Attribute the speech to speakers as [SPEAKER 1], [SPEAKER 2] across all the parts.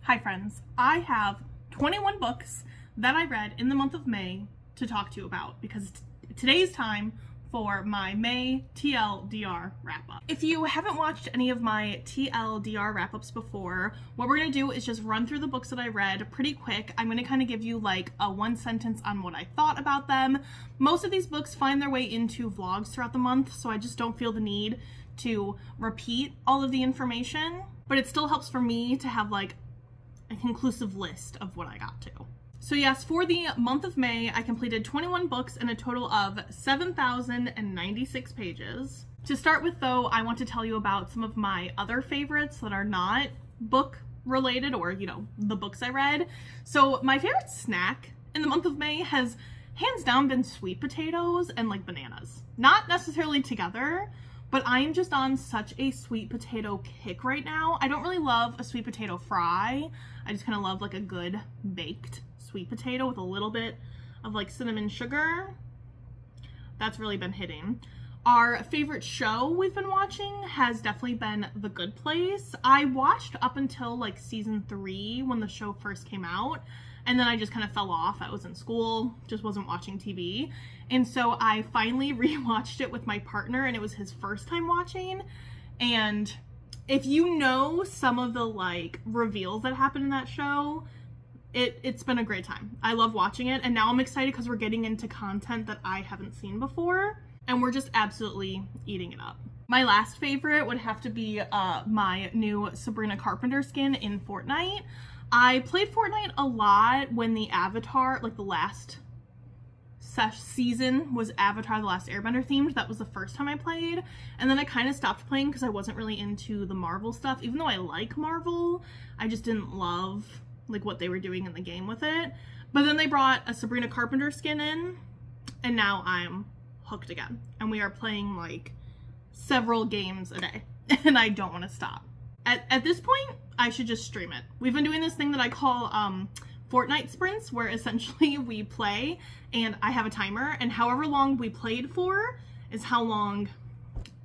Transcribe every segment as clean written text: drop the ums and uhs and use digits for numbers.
[SPEAKER 1] Hi friends, I have 21 books that I read in the month of May to talk to you about because today's time for my May TLDR wrap up. If you haven't watched any of my TLDR wrap ups before, what we're gonna do is just run through the books that I read pretty quick. I'm gonna kind of give you like a one sentence on what I thought about them. Most of these books find their way into vlogs throughout the month, so I just don't feel the need to repeat all of the information, but it still helps for me to have like a conclusive list of what I got to. So yes, for the month of May, I completed 21 books and a total of 7,096 pages. To start with though, I want to tell you about some of my other favorites that are not book related or, you know, the books I read. So my favorite snack in the month of May has hands down been sweet potatoes and like bananas. Not necessarily together, but I'm just on such a sweet potato kick right now. I don't really love a sweet potato fry. I just kind of love like a good baked sweet potato with a little bit of like cinnamon sugar. That's really been hitting. Our favorite show we've been watching has definitely been The Good Place. I watched up until like season 3 when the show first came out, and then I just kind of fell off. I was in school, just wasn't watching TV. And so I finally rewatched it with my partner, and it was his first time watching. And if you know some of the like reveals that happen in that show, it's been a great time. I love watching it, and now I'm excited because we're getting into content that I haven't seen before, and we're just absolutely eating it up. My last favorite would have to be my new Sabrina Carpenter skin in Fortnite. I played Fortnite a lot when the Avatar, like the last season was Avatar The Last Airbender themed. That was the first time I played, and then I kind of stopped playing because I wasn't really into the Marvel stuff. Even though I like Marvel, I just didn't love like what they were doing in the game with it. But then they brought a Sabrina Carpenter skin in, and now I'm hooked again, and we are playing like several games a day and I don't want to stop. At this point, I should just stream it. We've been doing this thing that I call Fortnite sprints, where essentially we play and I have a timer, and however long we played for is how long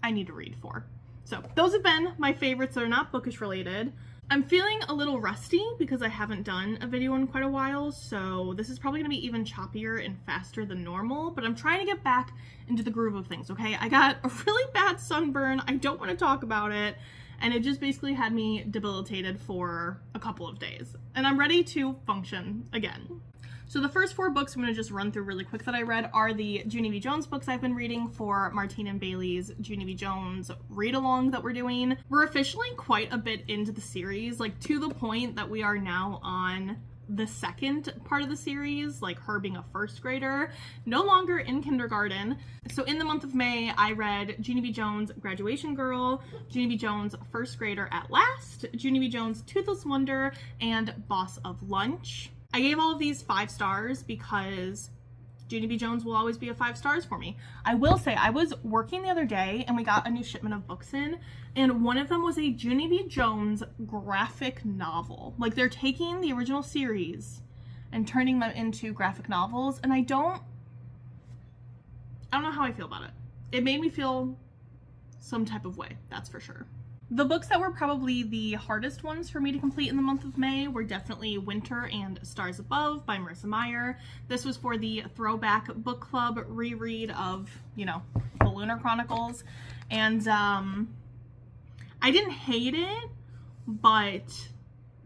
[SPEAKER 1] I need to read for. So those have been my favorites that are not bookish related. I'm feeling a little rusty because I haven't done a video in quite a while, so this is probably gonna be even choppier and faster than normal, but I'm trying to get back into the groove of things, okay? I got a really bad sunburn. I don't want to talk about it, and it just basically had me debilitated for a couple of days, and I'm ready to function again. So the first 4 books I'm going to just run through really quick that I read are the Junie B. Jones books I've been reading for Martine and Bailey's Junie B. Jones read-along that we're doing. We're officially quite a bit into the series, like to the point that we are now on the second part of the series, like her being a first grader, no longer in kindergarten. So in the month of May, I read Junie B. Jones Graduation Girl, Junie B. Jones First Grader at Last, Junie B. Jones Toothless Wonder, and Boss of Lunch. I gave all of these 5 stars because Junie B. Jones will always be a 5 stars for me. I will say, I was working the other day and we got a new shipment of books in, and one of them was a Junie B. Jones graphic novel. Like, they're taking the original series and turning them into graphic novels, and I don't know how I feel about it. It made me feel some type of way, that's for sure. The books that were probably the hardest ones for me to complete in the month of May were definitely Winter and Stars Above by Marissa Meyer. This was for the Throwback book club reread of, you know, the Lunar Chronicles. And I didn't hate it, but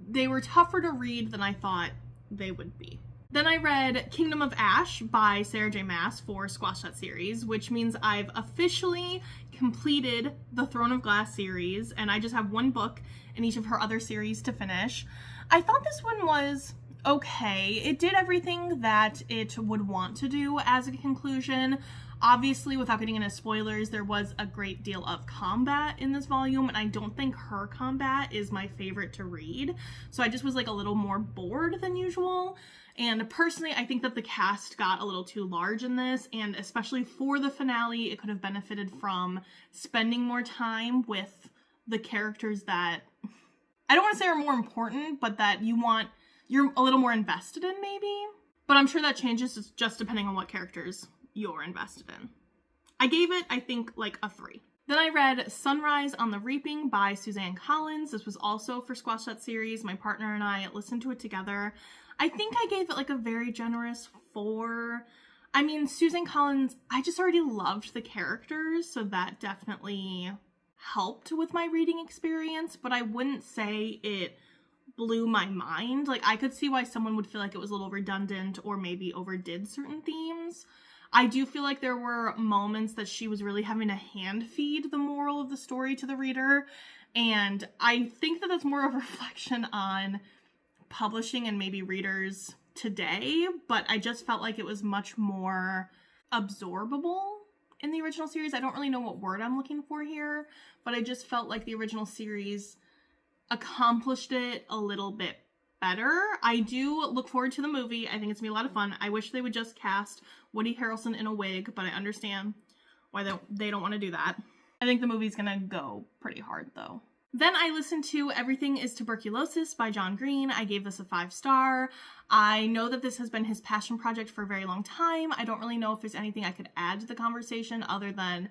[SPEAKER 1] they were tougher to read than I thought they would be. Then I read Kingdom of Ash by Sarah J. Maas for Squash That series, which means I've officially completed the Throne of Glass series, and I just have 1 book in each of her other series to finish. I thought this one was okay. It did everything that it would want to do as a conclusion. Obviously, without getting into spoilers, there was a great deal of combat in this volume, and I don't think her combat is my favorite to read. So I just was like a little more bored than usual. And personally, I think that the cast got a little too large in this, and especially for the finale, it could have benefited from spending more time with the characters that, I don't want to say are more important, but that you're a little more invested in maybe. But I'm sure that changes just depending on what characters you're invested in. I gave it, I think, like a 3. Then I read Sunrise on the Reaping by Suzanne Collins. This was also for Squash That Series. My partner and I listened to it together. I think I gave it like a very generous 4. I mean, Suzanne Collins, I just already loved the characters, so that definitely helped with my reading experience, but I wouldn't say it blew my mind. Like, I could see why someone would feel like it was a little redundant or maybe overdid certain themes. I do feel like there were moments that she was really having to hand feed the moral of the story to the reader, and I think that that's more of a reflection on publishing and maybe readers today, but I just felt like it was much more absorbable in the original series. I don't really know what word I'm looking for here, but I just felt like the original series accomplished it a little bit better. I do look forward to the movie. I think it's gonna be a lot of fun. I wish they would just cast Woody Harrelson in a wig, but I understand why they don't want to do that. I think the movie's gonna go pretty hard though. Then I listened to Everything is Tuberculosis by John Green. I gave this a 5-star. I know that this has been his passion project for a very long time. I don't really know if there's anything I could add to the conversation other than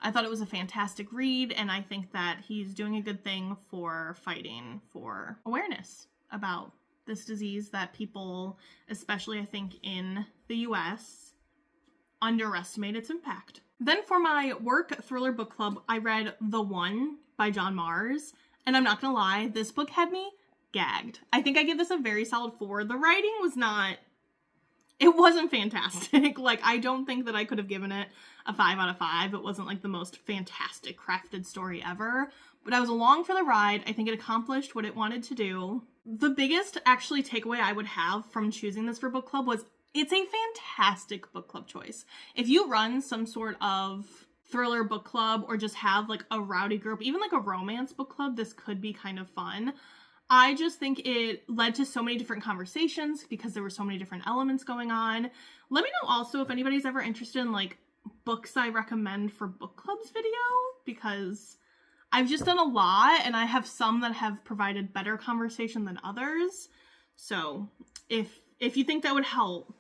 [SPEAKER 1] I thought it was a fantastic read, and I think that he's doing a good thing for fighting for awareness about this disease that people, especially I think in the US, underestimate its impact. Then for my work thriller book club, I read The One by John Mars, and I'm not gonna lie, this book had me gagged. I think I give this a very solid 4. The writing was not, it wasn't fantastic. Like, I don't think that I could have given it a 5 out of 5. It wasn't like the most fantastic crafted story ever, but I was along for the ride. I think it accomplished what it wanted to do. The biggest actually takeaway I would have from choosing this for book club was it's a fantastic book club choice. If you run some sort of thriller book club or just have like a rowdy group, even like a romance book club, this could be kind of fun. I just think it led to so many different conversations because there were so many different elements going on. Let me know also if anybody's ever interested in like books I recommend for book clubs video, because I've just done a lot and I have some that have provided better conversation than others. So if you think that would help,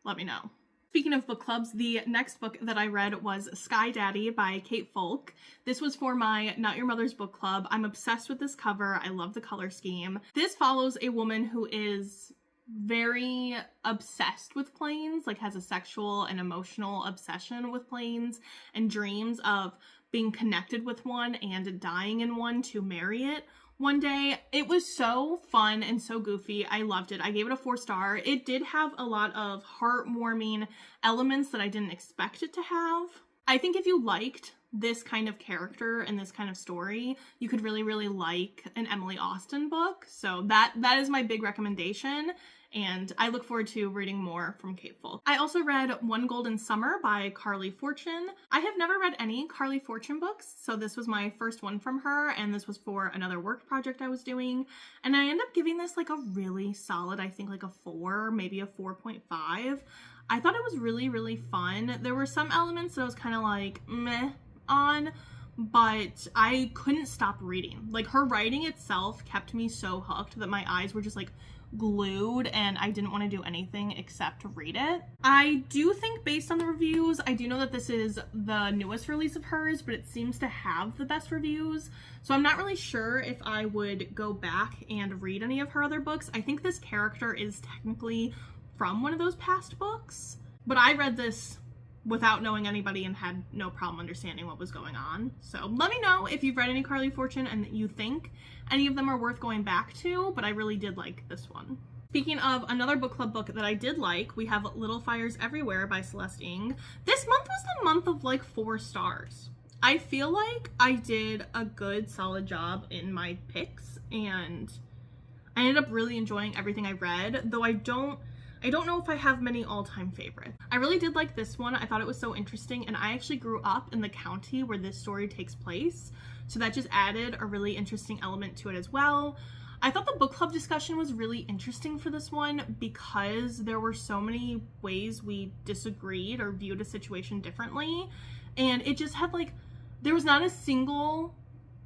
[SPEAKER 1] let me know. Speaking of book clubs, the next book that I read was Sky Daddy by Kate Folk. This was for my Not Your Mother's book club. I'm obsessed with this cover. I love the color scheme. This follows a woman who is very obsessed with planes, like has a sexual and emotional obsession with planes and dreams of being connected with one and dying in one to marry it one day. It was so fun and so goofy. I loved it. I gave it a 4-star. It did have a lot of heartwarming elements that I didn't expect it to have. I think if you liked this kind of character and this kind of story, you could really, really like an Emily Austen book. So that is my big recommendation, and I look forward to reading more from Kate Folk. I also read One Golden Summer by Carly Fortune. I have never read any Carly Fortune books, so this was my first one from her, and this was for another work project I was doing, and I ended up giving this like a really solid, I think like a 4, maybe a 4.5. I thought it was really, really fun. There were some elements that I was kind of like meh on, but I couldn't stop reading. Like, her writing itself kept me so hooked that my eyes were just like glued and I didn't want to do anything except read it. I do think, based on the reviews, I do know that this is the newest release of hers, but it seems to have the best reviews, so I'm not really sure if I would go back and read any of her other books. I think this character is technically from one of those past books, but I read this without knowing anybody and had no problem understanding what was going on. So let me know if you've read any Carly Fortune and you think any of them are worth going back to, but I really did like this one. Speaking of another book club book that I did like, we have Little Fires Everywhere by Celeste Ng. This month was the month of like 4 stars. I feel like I did a good solid job in my picks, and I ended up really enjoying everything I read, though I don't know if I have many all-time favorites. I really did like this one. I thought it was so interesting, and I actually grew up in the county where this story takes place, so that just added a really interesting element to it as well. I thought the book club discussion was really interesting for this one because there were so many ways we disagreed or viewed a situation differently, and it just had like, there was not a single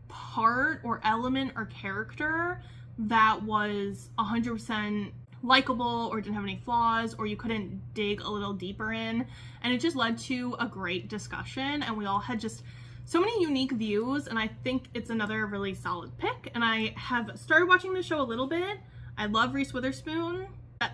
[SPEAKER 1] part or element or character that was 100% likable or didn't have any flaws or you couldn't dig a little deeper in, and it just led to a great discussion, and we all had just so many unique views, and I think it's another really solid pick. And I have started watching the show a little bit. I love Reese Witherspoon.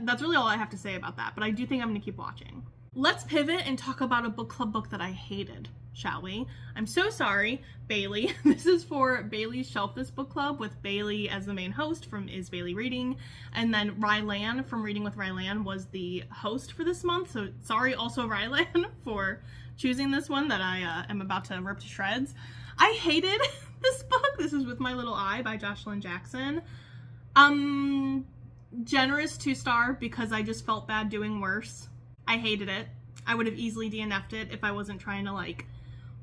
[SPEAKER 1] That's really all I have to say about that, but I do think I'm gonna keep watching. Let's pivot and talk about a book club book that I hated, shall we? I'm so sorry, Bailey. This is for Bailey's Shelf This Book Club with Bailey as the main host from Is Bailey Reading, and then Rylan from Reading with Rylan was the host for this month, so sorry also Rylan for choosing this one that I am about to rip to shreds. I hated this book. This is With My Little Eye by Jocelyn Jackson. Generous 2-star because I just felt bad doing worse. I hated it. I would have easily DNF'd it if I wasn't trying to like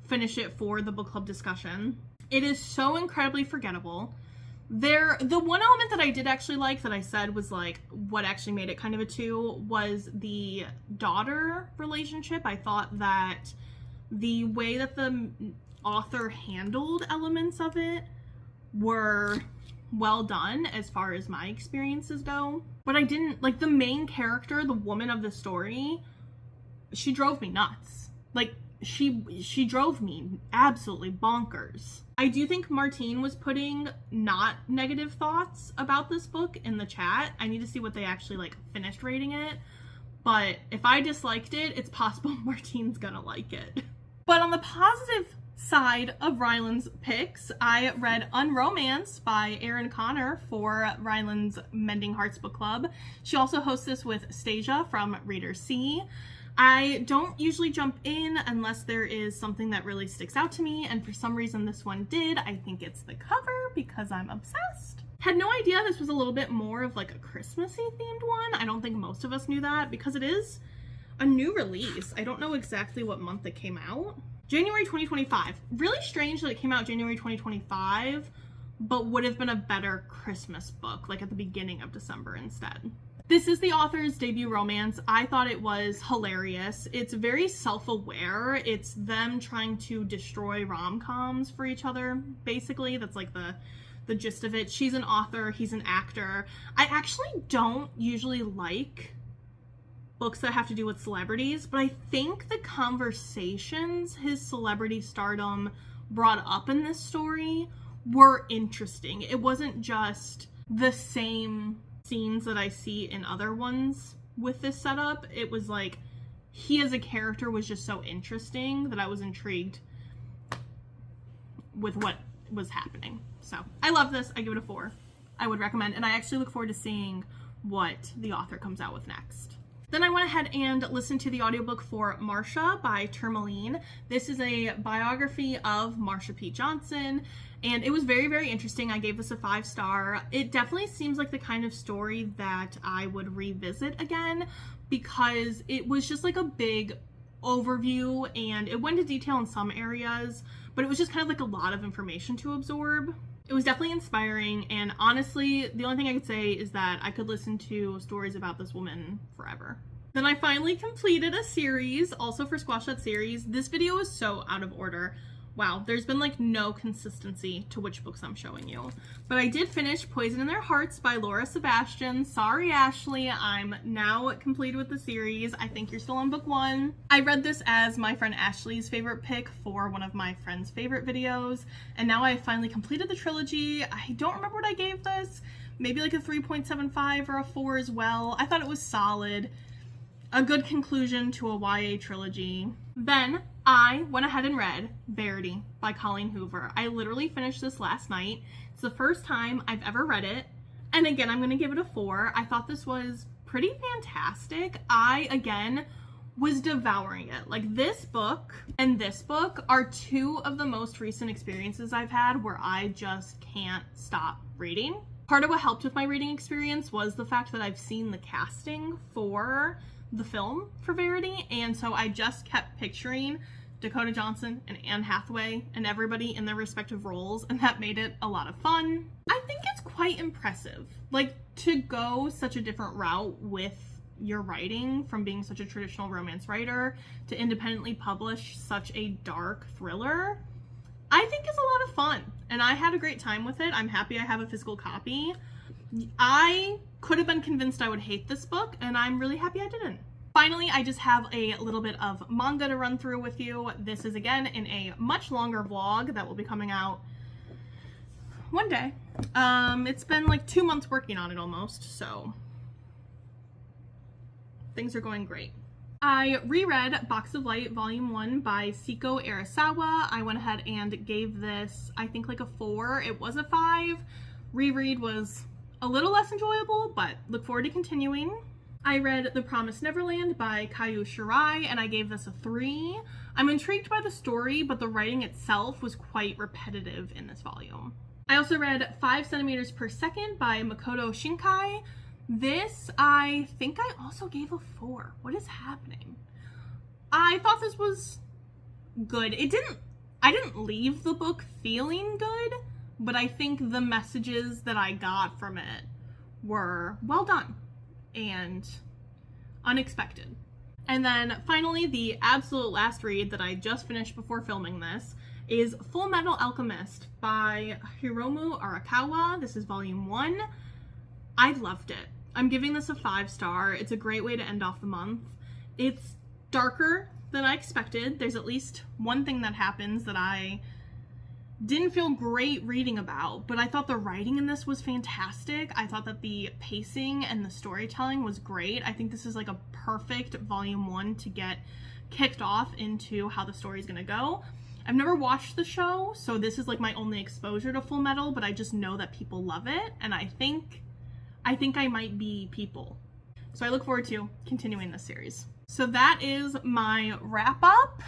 [SPEAKER 1] finish it for the book club discussion. It is so incredibly forgettable. The one element that I did actually like that I said was like what actually made it kind of a 2 was the daughter relationship. I thought that the way that the author handled elements of it were well done as far as my experiences go. But I didn't like the main character, the woman of the story. She drove me nuts. Like she drove me absolutely bonkers. I do think Martine was putting not negative thoughts about this book in the chat. I need to see what they actually like finished rating it. But if I disliked it, it's possible Martine's gonna like it. But on the positive side of Rylan's picks, I read Unromance by Erin Connor for Rylan's Mending Hearts Book Club. She also hosts this with Stasia from Reader C. I don't usually jump in unless there is something that really sticks out to me, and for some reason this one did. I think it's the cover because I'm obsessed. Had no idea this was a little bit more of like a Christmassy themed one. I don't think most of us knew that because it is a new release. I don't know exactly what month it came out. January 2025. Really strange that it came out January 2025, but would have been a better Christmas book, like at the beginning of December instead. This is the author's debut romance. I thought it was hilarious. It's very self-aware. It's them trying to destroy rom-coms for each other, basically. That's like the gist of it. She's an author, he's an actor. I actually don't usually like books that have to do with celebrities, but I think the conversations his celebrity stardom brought up in this story were interesting. It wasn't just the same scenes that I see in other ones with this setup. It was like he as a character was just so interesting that I was intrigued with what was happening. So I love this. I give it a 4. I would recommend, and I actually look forward to seeing what the author comes out with next. Then I went ahead and listened to the audiobook for Marsha by Tourmaline. This is a biography of Marsha P. Johnson, and it was very, very interesting. I gave this a 5-star. It definitely seems like the kind of story that I would revisit again because it was just like a big overview and it went into detail in some areas, but it was just kind of like a lot of information to absorb. It was definitely inspiring, and honestly, the only thing I could say is that I could listen to stories about this woman forever. Then I finally completed a series, also for Squash That Series. This video is so out of order. Wow, there's been like no consistency to which books I'm showing you. But I did finish Poison in Their Hearts by Laura Sebastian. Sorry, Ashley, I'm now completed with the series. I think you're still on book 1. I read this as my friend Ashley's favorite pick for one of my friend's favorite videos. And now I finally completed the trilogy. I don't remember what I gave this. Maybe like a 3.75 or a 4 as well. I thought it was solid. A good conclusion to a YA trilogy. Then I went ahead and read Verity by Colleen Hoover. I literally finished this last night. It's the first time I've ever read it. And again, I'm going to give it a 4. I thought this was pretty fantastic. I, again, was devouring it. Like, this book and this book are 2 of the most recent experiences I've had where I just can't stop reading. Part of what helped with my reading experience was the fact that I've seen the casting for the film for Verity, and so I just kept picturing Dakota Johnson and Anne Hathaway and everybody in their respective roles, and that made it a lot of fun. I think it's quite impressive, like, to go such a different route with your writing from being such a traditional romance writer to independently publish such a dark thriller. I think it's a lot of fun, and I had a great time with it. I'm happy I have a physical copy. I could have been convinced I would hate this book, and I'm really happy I didn't. Finally, I just have a little bit of manga to run through with you. This is again in a much longer vlog that will be coming out one day. It's been like 2 months working on it almost, so things are going great. I reread Box of Light Volume 1 by Seiko Arasawa. I went ahead and gave this, I think, like a 4. It was a 5. Reread was a little less enjoyable, but look forward to continuing. I read The Promised Neverland by Kayu Shirai, and I gave this a 3. I'm intrigued by the story, but the writing itself was quite repetitive in this volume. I also read 5 centimeters per second by Makoto Shinkai. This, I think I also gave a 4. What is happening? I thought this was good. I didn't leave the book feeling good, but I think the messages that I got from it were well done and unexpected. And then finally, the absolute last read that I just finished before filming this is Full Metal Alchemist by Hiromu Arakawa. This is volume 1. I loved it. I'm giving this a 5-star. It's a great way to end off the month. It's darker than I expected. There's at least one thing that happens that I didn't feel great reading about, but I thought the writing in this was fantastic. I thought that the pacing and the storytelling was great. I think this is like a perfect volume 1 to get kicked off into how the story is going to go. I've never watched the show, so this is like my only exposure to Full Metal, but I just know that people love it, and I think I might be people. So I look forward to continuing this series. So that is my wrap up.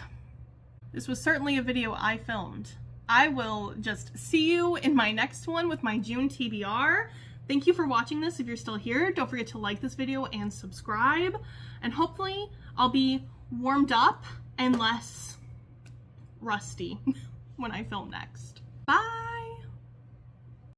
[SPEAKER 1] This was certainly a video I filmed. I will just see you in my next one with my June TBR. Thank you for watching this. If you're still here, don't forget to like this video and subscribe. And hopefully I'll be warmed up and less rusty when I film next. Bye!